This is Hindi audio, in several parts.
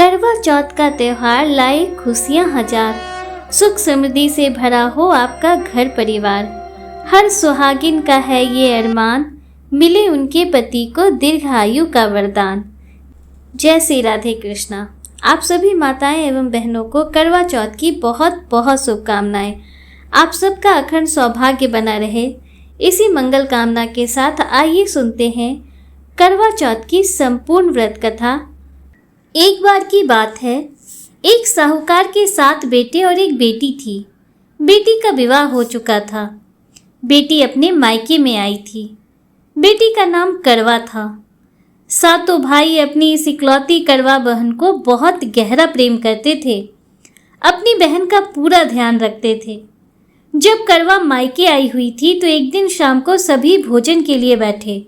करवा चौथ का त्योहार लाए खुशियां हजार, सुख समृद्धि से भरा हो आपका घर परिवार। हर सुहागिन का है ये अरमान, मिले उनके पति को दीर्घायु का वरदान। जय श्री राधे कृष्णा। आप सभी माताएं एवं बहनों को करवा चौथ की बहुत बहुत शुभकामनाएं। आप सबका अखंड सौभाग्य बना रहे, इसी मंगल कामना के साथ आइए सुनते हैं करवा चौथ की संपूर्ण व्रत कथा। एक बार की बात है, एक साहूकार के 7 बेटे और एक बेटी थी। बेटी का विवाह हो चुका था। बेटी अपने मायके में आई थी। बेटी का नाम करवा था। सातों भाई अपनी इस इकलौती करवा बहन को बहुत गहरा प्रेम करते थे, अपनी बहन का पूरा ध्यान रखते थे। जब करवा मायके आई हुई थी तो एक दिन शाम को सभी भोजन के लिए बैठे।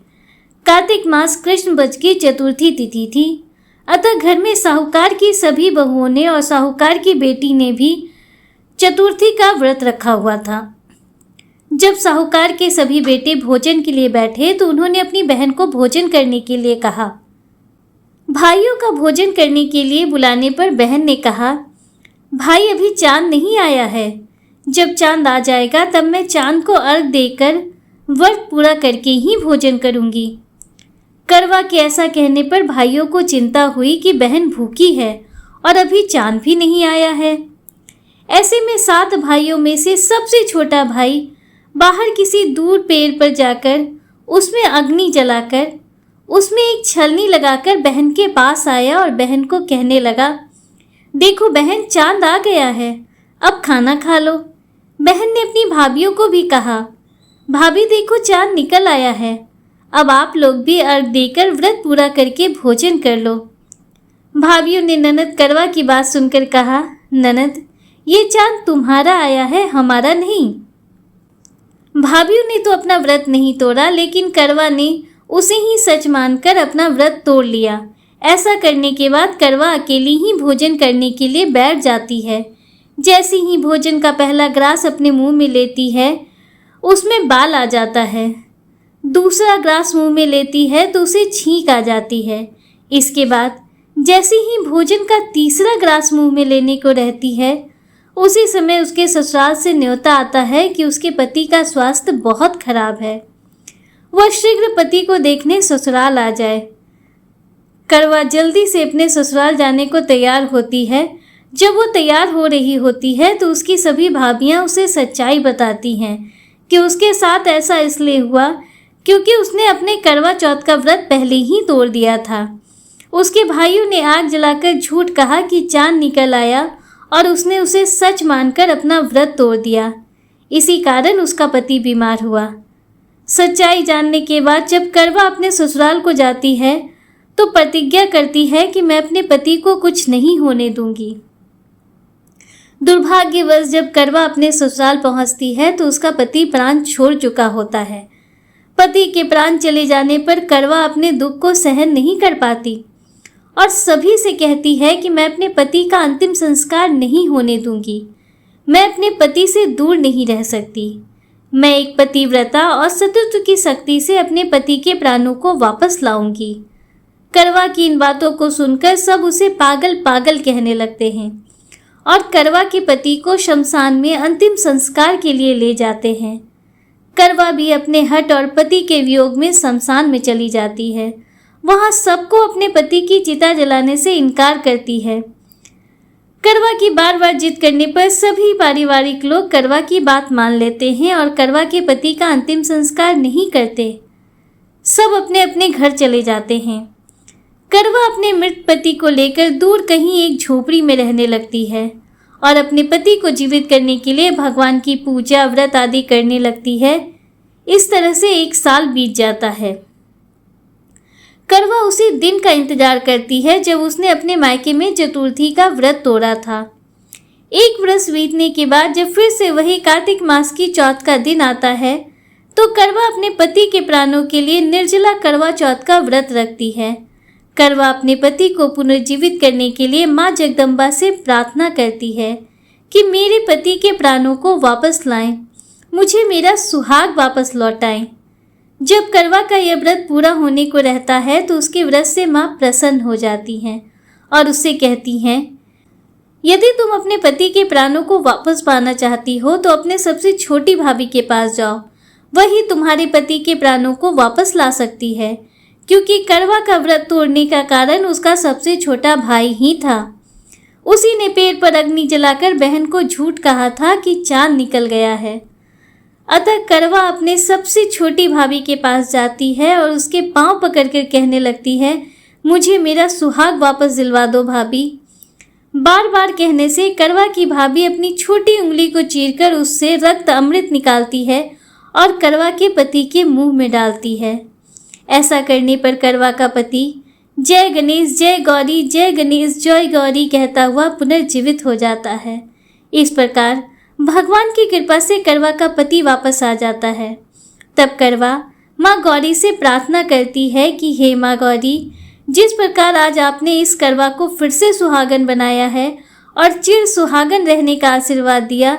कार्तिक मास कृष्ण पक्ष की चतुर्थी तिथि थी, अतः घर में साहूकार की सभी बहुओं ने और साहूकार की बेटी ने भी चतुर्थी का व्रत रखा हुआ था। जब साहूकार के सभी बेटे भोजन के लिए बैठे तो उन्होंने अपनी बहन को भोजन करने के लिए कहा। भाइयों का भोजन करने के लिए बुलाने पर बहन ने कहा, भाई अभी चांद नहीं आया है, जब चांद आ जाएगा तब मैं चांद को अर्घ देकर व्रत पूरा करके ही भोजन करूंगी। करवा के ऐसा कहने पर भाइयों को चिंता हुई कि बहन भूखी है और अभी चांद भी नहीं आया है। ऐसे में 7 भाइयों में से सबसे छोटा भाई बाहर किसी दूर पेड़ पर जाकर उसमें अग्नि जलाकर उसमें एक छलनी लगाकर बहन के पास आया और बहन को कहने लगा, देखो बहन, चांद आ गया है, अब खाना खा लो। बहन ने अपनी भाभियों को भी कहा, भाभी देखो चांद निकल आया है, अब आप लोग भी अर्घ देकर व्रत पूरा करके भोजन कर लो। भाभियों ने ननद करवा की बात सुनकर कहा, ननद ये चांद तुम्हारा आया है, हमारा नहीं। भाभियों ने तो अपना व्रत नहीं तोड़ा, लेकिन करवा ने उसे ही सच मानकर अपना व्रत तोड़ लिया। ऐसा करने के बाद करवा अकेली ही भोजन करने के लिए बैठ जाती है। जैसे ही भोजन का पहला ग्रास अपने मुंह में लेती है उसमें बाल आ जाता है। दूसरा ग्रास मुंह में लेती है तो उसे छींक आ जाती है। इसके बाद जैसे ही भोजन का तीसरा ग्रास मुंह में लेने को रहती है, उसी समय उसके ससुराल से न्योता आता है कि उसके पति का स्वास्थ्य बहुत खराब है, वह शीघ्र पति को देखने ससुराल आ जाए। करवा जल्दी से अपने ससुराल जाने को तैयार होती है। जब वो तैयार हो रही होती है तो उसकी सभी भाभियां उसे सच्चाई बताती हैं कि उसके साथ ऐसा इसलिए हुआ क्योंकि उसने अपने करवा चौथ का व्रत पहले ही तोड़ दिया था। उसके भाइयों ने आग जलाकर झूठ कहा कि चांद निकल आया और उसने उसे सच मानकर अपना व्रत तोड़ दिया। इसी कारण उसका पति बीमार हुआ। सच्चाई जानने के बाद जब करवा अपने ससुराल को जाती है तो प्रतिज्ञा करती है कि मैं अपने पति को कुछ नहीं होने दूंगी। दुर्भाग्यवश जब करवा अपने ससुराल पहुंचती है तो उसका पति प्राण छोड़ चुका होता है। पति के प्राण चले जाने पर करवा अपने दुख को सहन नहीं कर पाती और सभी से कहती है कि मैं अपने पति का अंतिम संस्कार नहीं होने दूंगी। मैं अपने पति से दूर नहीं रह सकती। मैं एक पतिव्रता और सतीत्व की शक्ति से अपने पति के प्राणों को वापस लाऊंगी। करवा की इन बातों को सुनकर सब उसे पागल पागल कहने लगते हैं और करवा के पति को शमशान में अंतिम संस्कार के लिए ले जाते हैं। करवा भी अपने हठ और पति के वियोग में शमशान में चली जाती है। वहां सबको अपने पति की चिता जलाने से इनकार करती है। करवा की बार बार जिद करने पर सभी पारिवारिक लोग करवा की बात मान लेते हैं और करवा के पति का अंतिम संस्कार नहीं करते। सब अपने अपने घर चले जाते हैं। करवा अपने मृत पति को लेकर दूर कहीं एक झोपड़ी में रहने लगती है और अपने पति को जीवित करने के लिए भगवान की पूजा व्रत आदि करने लगती है। इस तरह से 1 साल बीत जाता है। करवा उसी दिन का इंतजार करती है जब उसने अपने मायके में चतुर्थी का व्रत तोड़ा था। एक वर्ष बीतने के बाद जब फिर से वही कार्तिक मास की चौथ का दिन आता है तो करवा अपने पति के प्राणों के लिए निर्जला करवा चौथ का व्रत रखती है। करवा अपने पति को पुनर्जीवित करने के लिए माँ जगदम्बा से प्रार्थना करती है कि मेरे पति के प्राणों को वापस लाएं, मुझे मेरा सुहाग वापस लौटाएं। जब करवा का यह व्रत पूरा होने को रहता है तो उसके व्रत से माँ प्रसन्न हो जाती हैं और उससे कहती हैं, यदि तुम अपने पति के प्राणों को वापस पाना चाहती हो तो अपने सबसे छोटी भाभी के पास जाओ। वही तुम्हारे पति के प्राणों को वापस ला सकती है, क्योंकि करवा का व्रत तोड़ने का कारण उसका सबसे छोटा भाई ही था। उसी ने पेड़ पर अग्नि जलाकर बहन को झूठ कहा था कि चांद निकल गया है। अतः करवा अपने सबसे छोटी भाभी के पास जाती है और उसके पांव पकड़कर कहने लगती है, मुझे मेरा सुहाग वापस दिलवा दो भाभी। बार बार कहने से करवा की भाभी अपनी छोटी उंगली को चीरकर उससे रक्त अमृत निकालती है और करवा के पति के मुंह में डालती है। ऐसा करने पर करवा का पति जय गणेश जय गौरी, जय गणेश जय गौरी कहता हुआ पुनर्जीवित हो जाता है। इस प्रकार भगवान की कृपा से करवा का पति वापस आ जाता है। तब करवा माँ गौरी से प्रार्थना करती है कि हे माँ गौरी, जिस प्रकार आज आपने इस करवा को फिर से सुहागन बनाया है और चिर सुहागन रहने का आशीर्वाद दिया,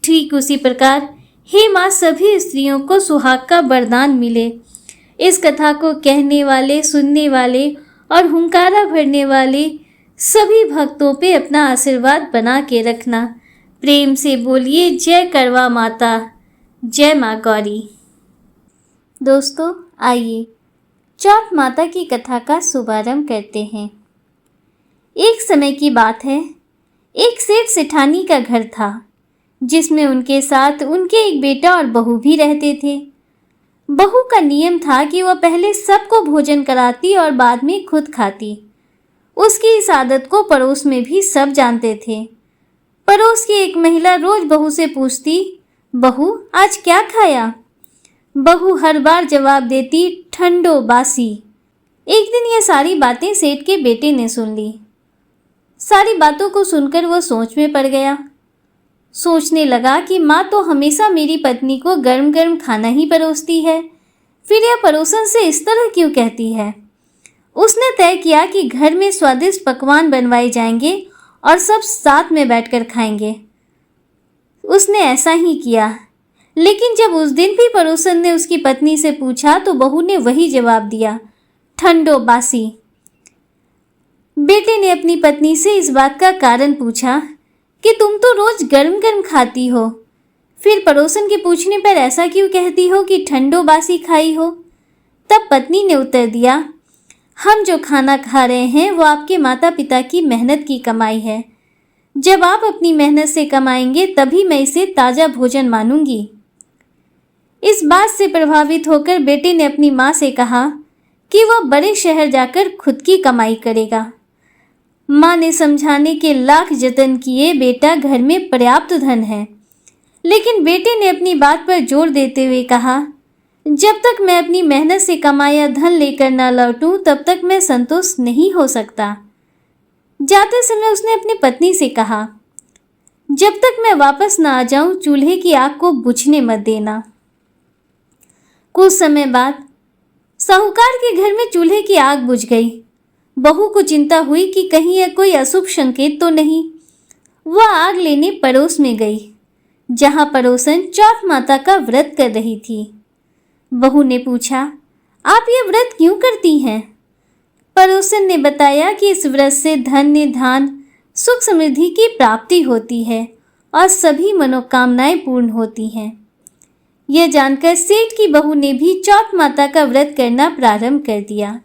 ठीक उसी प्रकार हे माँ सभी स्त्रियों को सुहाग का वरदान मिले। इस कथा को कहने वाले, सुनने वाले और हुंकारा भरने वाले सभी भक्तों पे अपना आशीर्वाद बना के रखना। प्रेम से बोलिए जय करवा माता, जय माँ गौरी। दोस्तों आइए चौथ माता की कथा का शुभारंभ करते हैं। एक समय की बात है, एक सेठ सेठानी का घर था जिसमें उनके साथ उनके एक बेटा और बहू भी रहते थे। बहू का नियम था कि वह पहले सबको भोजन कराती और बाद में खुद खाती। उसकी इस आदत को पड़ोस में भी सब जानते थे। पड़ोस की एक महिला रोज बहू से पूछती, बहू आज क्या खाया? बहू हर बार जवाब देती, ठंडो बासी। एक दिन यह सारी बातें सेठ के बेटे ने सुन ली। सारी बातों को सुनकर वह सोच में पड़ गया। सोचने लगा कि माँ तो हमेशा मेरी पत्नी को गर्म गर्म खाना ही परोसती है, फिर यह पड़ोसन से इस तरह क्यों कहती है। उसने तय किया कि घर में स्वादिष्ट पकवान बनवाए जाएंगे और सब साथ में बैठकर खाएंगे। उसने ऐसा ही किया, लेकिन जब उस दिन भी पड़ोसन ने उसकी पत्नी से पूछा तो बहू ने वही जवाब दिया, ठंडो बासी। बेटे ने अपनी पत्नी से इस बात का कारण पूछा कि तुम तो रोज गर्म गर्म खाती हो, फिर पड़ोसन के पूछने पर ऐसा क्यों कहती हो कि ठंडो बासी खाई हो। तब पत्नी ने उत्तर दिया, हम जो खाना खा रहे हैं वो आपके माता पिता की मेहनत की कमाई है। जब आप अपनी मेहनत से कमाएंगे तभी मैं इसे ताज़ा भोजन मानूंगी। इस बात से प्रभावित होकर बेटे ने अपनी माँ से कहा कि वह बड़े शहर जाकर खुद की कमाई करेगा। माँ ने समझाने के लाख जतन किए, बेटा घर में पर्याप्त धन है, लेकिन बेटे ने अपनी बात पर जोर देते हुए कहा, जब तक मैं अपनी मेहनत से कमाया धन लेकर न लौटूं तब तक मैं संतुष्ट नहीं हो सकता। जाते समय उसने अपनी पत्नी से कहा, जब तक मैं वापस न आ जाऊं चूल्हे की आग को बुझने मत देना। कुछ समय बाद साहूकार के घर में चूल्हे की आग बुझ गई। बहू को चिंता हुई कि कहीं यह कोई अशुभ संकेत तो नहीं। वह आग लेने पड़ोस में गई, जहां पड़ोसन चौथ माता का व्रत कर रही थी। बहू ने पूछा, आप ये व्रत क्यों करती हैं? पड़ोसन ने बताया कि इस व्रत से धन्य धान सुख समृद्धि की प्राप्ति होती है और सभी मनोकामनाएं पूर्ण होती हैं। यह जानकर सेठ की बहू ने भी चौथ माता का व्रत करना प्रारंभ कर दिया।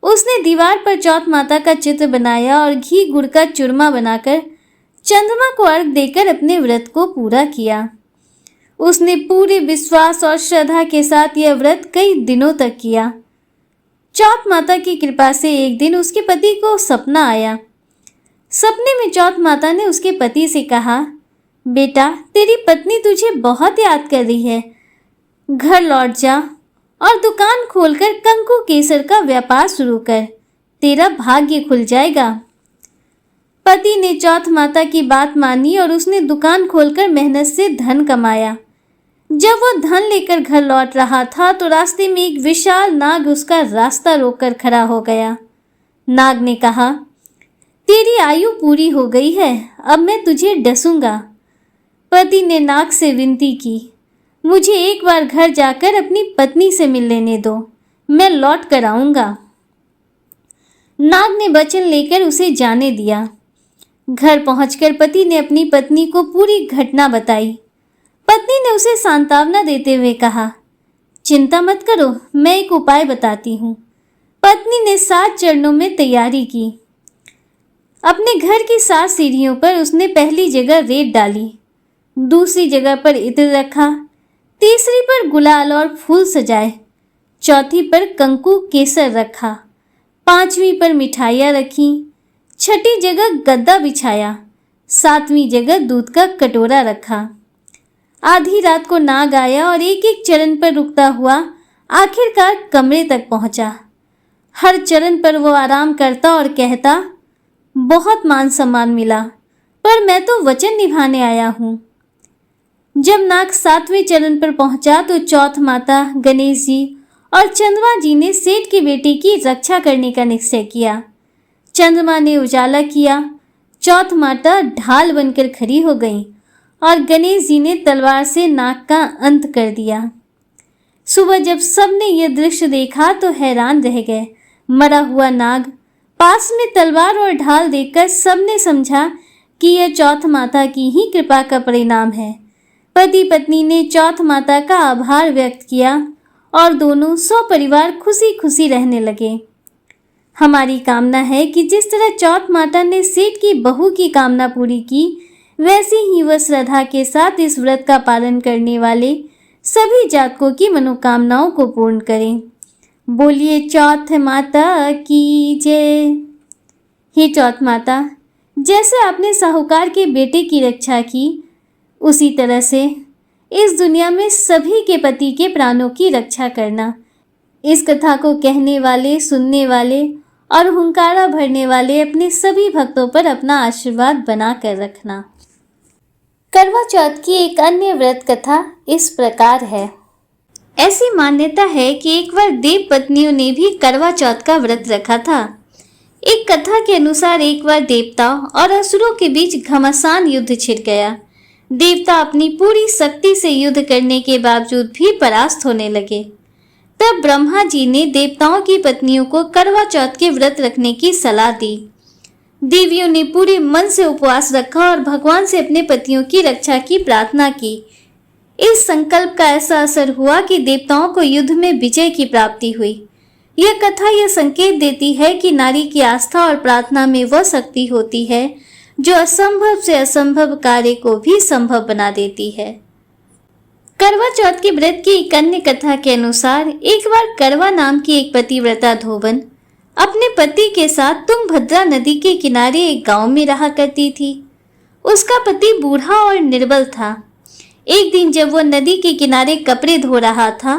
उसने दीवार पर चौथ माता का चित्र बनाया और घी गुड़ का चूरमा बनाकर चंद्रमा को अर्घ देकर अपने व्रत को पूरा किया। उसने पूरे विश्वास और श्रद्धा के साथ यह व्रत कई दिनों तक किया। चौथ माता की कृपा से एक दिन उसके पति को सपना आया। सपने में चौथ माता ने उसके पति से कहा, बेटा तेरी पत्नी तुझे बहुत याद कर रही है, घर लौट जा और दुकान खोलकर कंकु केसर का व्यापार शुरू कर, तेरा भाग्य खुल जाएगा। पति ने चौथ माता की बात मानी और उसने दुकान खोलकर मेहनत से धन कमाया। जब वह धन लेकर घर लौट रहा था तो रास्ते में एक विशाल नाग उसका रास्ता रोककर खड़ा हो गया। नाग ने कहा, तेरी आयु पूरी हो गई है, अब मैं तुझे डसूंगा। पति ने नाग से विनती की, मुझे एक बार घर जाकर अपनी पत्नी से मिल लेने दो, मैं लौट कर आऊंगा। नाग ने वचन लेकर उसे जाने दिया। घर पहुंचकर पति ने अपनी पत्नी को पूरी घटना बताई। पत्नी ने उसे सांत्वना देते हुए कहा, चिंता मत करो, मैं एक उपाय बताती हूँ। पत्नी ने 7 चरणों में तैयारी की। अपने घर की 7 सीढ़ियों पर उसने पहली जगह रेत डाली, दूसरी जगह पर इत्र रखा, तीसरी पर गुलाल और फूल सजाए, चौथी पर कंकु केसर रखा, 5वीं पर मिठाइयाँ रखी, 6ठी जगह गद्दा बिछाया, 7वीं जगह दूध का कटोरा रखा। आधी रात को नाग आया और एक एक चरण पर रुकता हुआ आखिरकार कमरे तक पहुंचा। हर चरण पर वो आराम करता और कहता, बहुत मान सम्मान मिला, पर मैं तो वचन निभाने आया हूँ। जब नाग 7वें चरण पर पहुंचा तो चौथ माता, गणेश जी और चंद्रमा जी ने सेठ की बेटी की रक्षा करने का निश्चय किया। चंद्रमा ने उजाला किया, चौथ माता ढाल बनकर खड़ी हो गई और गणेश जी ने तलवार से नाग का अंत कर दिया। सुबह जब सबने यह दृश्य देखा तो हैरान रह गए। मरा हुआ नाग, पास में तलवार और ढाल देखकर सबने समझा कि यह चौथ माता की ही कृपा का परिणाम है। पति पत्नी ने चौथ माता का आभार व्यक्त किया और दोनों सपरिवार खुशी खुशी रहने लगे। हमारी कामना है कि जिस तरह चौथ माता ने सेठ की बहू की कामना पूरी की, वैसे ही वह श्रद्धा के साथ इस व्रत का पालन करने वाले सभी जातकों की मनोकामनाओं को पूर्ण करें। बोलिए चौथ माता की जय। हे चौथ माता, जैसे आपने साहूकार के बेटे की रक्षा की, उसी तरह से इस दुनिया में सभी के पति के प्राणों की रक्षा करना। इस कथा को कहने वाले, सुनने वाले और हुंकारा भरने वाले अपने सभी भक्तों पर अपना आशीर्वाद बना कर रखना। करवा चौथ की एक अन्य व्रत कथा इस प्रकार है। ऐसी मान्यता है कि एक बार देव पत्नियों ने भी करवा चौथ का व्रत रखा था। एक कथा के अनुसार एक बार देवताओं और असुरों के बीच घमासान युद्ध छिड़ गया। देवता अपनी पूरी शक्ति से युद्ध करने के बावजूद भी परास्त होने लगे। तब ब्रह्मा जी ने देवताओं की पत्नियों को करवा चौथ के व्रत रखने की सलाह दी। देवियों ने पूरे मन से उपवास रखा और भगवान से अपने पतियों की रक्षा की प्रार्थना की। इस संकल्प का ऐसा असर हुआ कि देवताओं को युद्ध में विजय की प्राप्ति हुई। यह कथा यह संकेत देती है कि नारी की आस्था और प्रार्थना में वह शक्ति होती है जो असंभव से असंभव कार्य को भी संभव बना देती है। करवा चौथ के व्रत की एक अन्य कथा के अनुसार एक बार करवा नाम की एक पतिव्रता धोबन अपने पति के साथ तुंगभद्रा नदी के किनारे एक गांव में रहा करती थी। उसका पति बूढ़ा और निर्बल था। एक दिन जब वह नदी के किनारे कपड़े धो रहा था,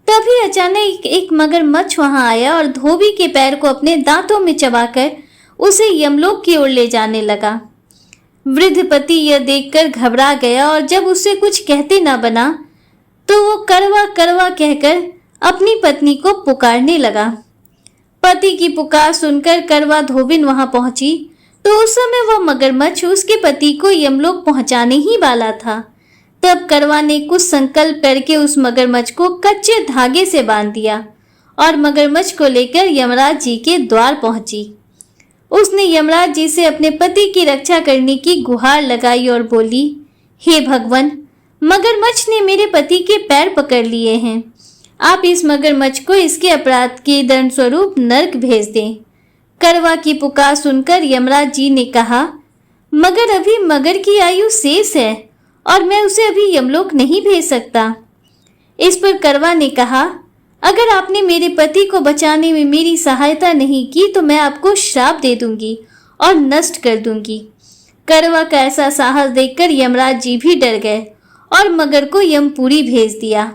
तभी अचानक एक मगरमच्छ वहां आया और धोबी के पैर को अपने दांतों में चबाकर उसे यमलोक की ओर ले जाने लगा। वृद्ध पति यह देखकर घबरा गया और जब उससे कुछ कहते न बना तो वो करवा करवा कहकर अपनी पत्नी को पुकारने लगा। पति की पुकार सुनकर करवा धोबिन वहां पहुंची तो उस समय वह मगरमच्छ उसके पति को यमलोक पहुंचाने ही वाला था। तब करवा ने कुछ संकल्प करके उस मगरमच्छ को कच्चे धागे से बांध दिया और मगरमच्छ को लेकर यमराज जी के द्वार पहुंची। उसने यमराज जी से अपने पति की रक्षा करने की गुहार लगाई और बोली, हे भगवान, मगरमच्छ ने मेरे पति के पैर पकड़ लिए हैं। आप इस मगरमच्छ को इसके अपराध के दंड स्वरूप नरक भेज दें। करवा की पुकार सुनकर यमराज जी ने कहा, मगर अभी मगर की आयु शेष है और मैं उसे अभी यमलोक नहीं भेज सकता। इस पर करवा ने कहा, अगर आपने मेरे पति को बचाने में मेरी सहायता नहीं की तो मैं आपको श्राप दे दूंगी और नष्ट कर दूंगी। करवा का ऐसा साहस देखकर यमराज जी भी डर गए और मगर को यमपुरी भेज दिया।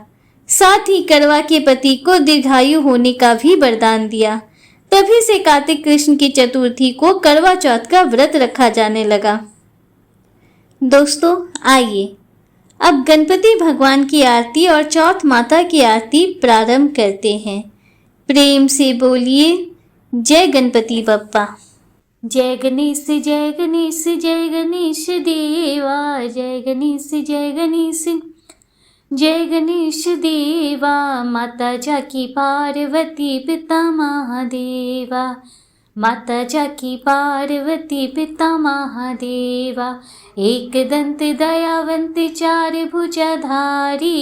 साथ ही करवा के पति को दीर्घायु होने का भी वरदान दिया। तभी से कार्तिक कृष्ण की चतुर्थी को करवा चौथ का व्रत रखा जाने लगा। दोस्तों, आइए अब गणपति भगवान की आरती और चौथ माता की आरती प्रारंभ करते हैं। प्रेम से बोलिए जय गणपति बप्पा। जय गणेश जय गणेश जय गणेश देवा, जय गणेश जय गणेश जय गणेश देवा। माता जाकी पार्वती पिता महादेवा, माता जाकी पार्वती पिता महादेवा। एक दंत दयावंत चार भुजाधारी,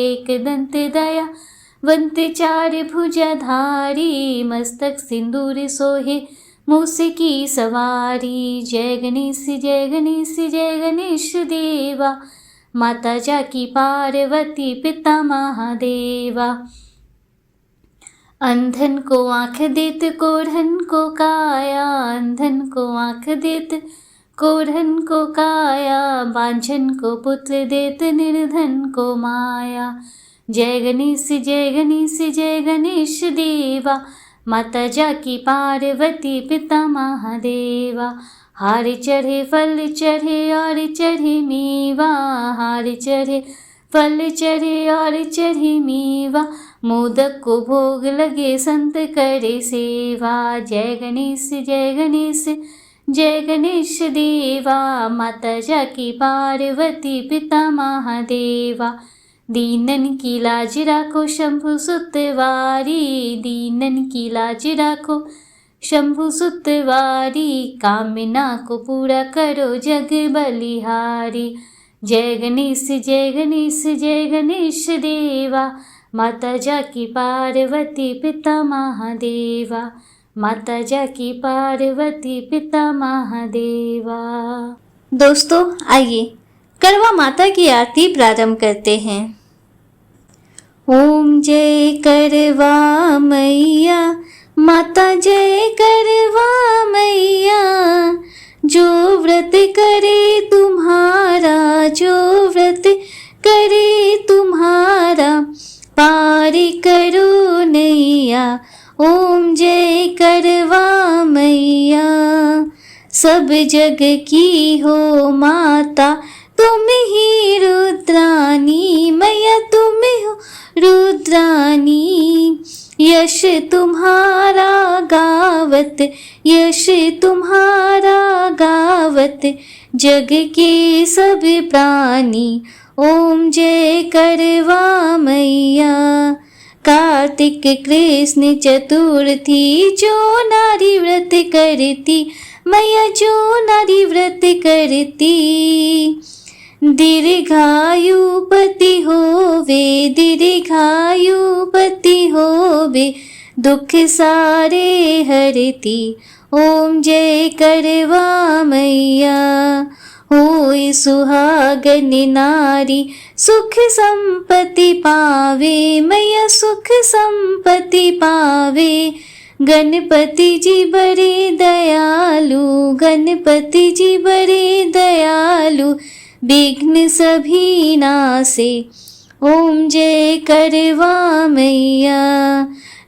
एक दंत दयावंत चार भुजाधारी, मस्तक सिंदूर सोहे मूस की सवारी। जय गणेश जय गणेश जय गणेश देवा, माता जाकी पार्वती पिता महादेवा। अंधन को आँख देत कोढ़न को काया, अंधन को आँख देत कोढ़न को काया, बांझन को पुत्र देत निर्धन को माया। जय गणेश जय गणेश जय गणेश देवा, माता जाकी पार्वती पिता महादेवा। हार चढ़े फल चढ़े और चढ़े मेवा, हार चढ़े फल चढ़े और चढ़े मेवा, मोदक को भोग लगे संत करे सेवा। जय गणेश जय गणेश जय गणेश देवा, माता जाकी पार्वती पिता महादेवा। दीनन की लाज राखो शंभु सुतवारी, दीनन की लाज राखो शंभु सुतवारी, कामना को पूरा करो जग बलिहारी। जय गणेश जय गणेश जय गणेश देवा, माता जाकी पार्वती पिता महादेवा, माता जाकी पार्वती पिता महादेवा। दोस्तों आइए करवा माता की आरती प्रारंभ करते हैं। ओम जय करवा मैया, माता जय करवा मैया, जो व्रत करे तुम्हारा, जो व्रत करे तुम्हारा, पार करो नैया। ओम जय करवा मैया, सब जग की हो माता, तुम ही रुद्रानी मैया, तुम हो रुद्रानी। यश तुम्हारा गावत, यश तुम्हारा गावत, जग के सब प्राणी। ओम जय करवा मैया। कार्तिक कृष्ण चतुर्थी, जो नारी व्रत करती मैया, जो नारी व्रत करती, दीर्घायुपति होवे, दीर्घायुपति होवे, दुख सारे हरती। ओम जय करवा मैया। होय सुहागन नारी, सुख संपत्ति पावे मैया, सुख संपत्ति पावे। गणपति जी बड़े दयालु, गणपति जी बड़े दयालु, विघ्न सभी नासे। ओम जय करवा मैया।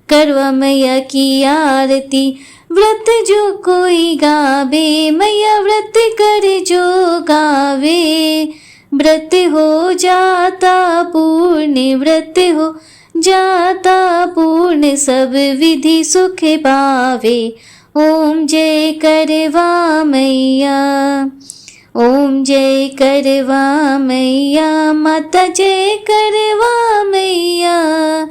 करवा मैया की आरती व्रत जो कोई गावे मैया, व्रत कर जो गावे, व्रत हो जाता पूर्ण, व्रत हो जाता पूर्ण, सब विधि सुख पावे। ओम जय करवा मैया। ओम जय करवा मैया, माता जय करवा मैया।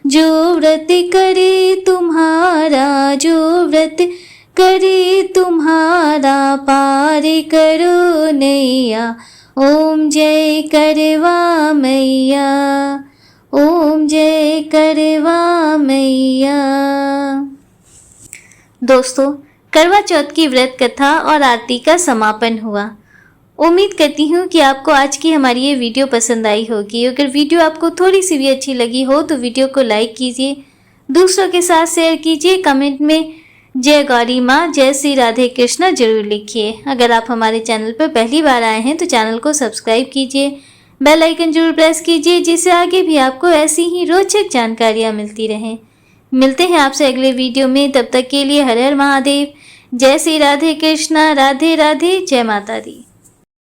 जो व्रत करे तुम्हारा, जो व्रत करे तुम्हारा, पार करो नैया। ओम जय करवा मैया। ओम जय करवा मैया। दोस्तों करवा चौथ की व्रत कथा और आरती का समापन हुआ। उम्मीद करती हूँ कि आपको आज की हमारी ये वीडियो पसंद आई होगी। अगर वीडियो आपको थोड़ी सी भी अच्छी लगी हो तो वीडियो को लाइक कीजिए, दूसरों के साथ शेयर कीजिए, कमेंट में जय गौरी माँ, जय श्री राधे कृष्णा जरूर लिखिए। अगर आप हमारे चैनल पर पहली बार आए हैं तो चैनल को सब्सक्राइब कीजिए, बेल आइकन जरूर प्रेस कीजिए, जिससे आगे भी आपको ऐसी ही रोचक जानकारियाँ मिलती रहें। मिलते हैं आपसे अगले वीडियो में, तब तक के लिए हर हर महादेव, जय श्री राधे कृष्णा, राधे राधे, जय माता दी।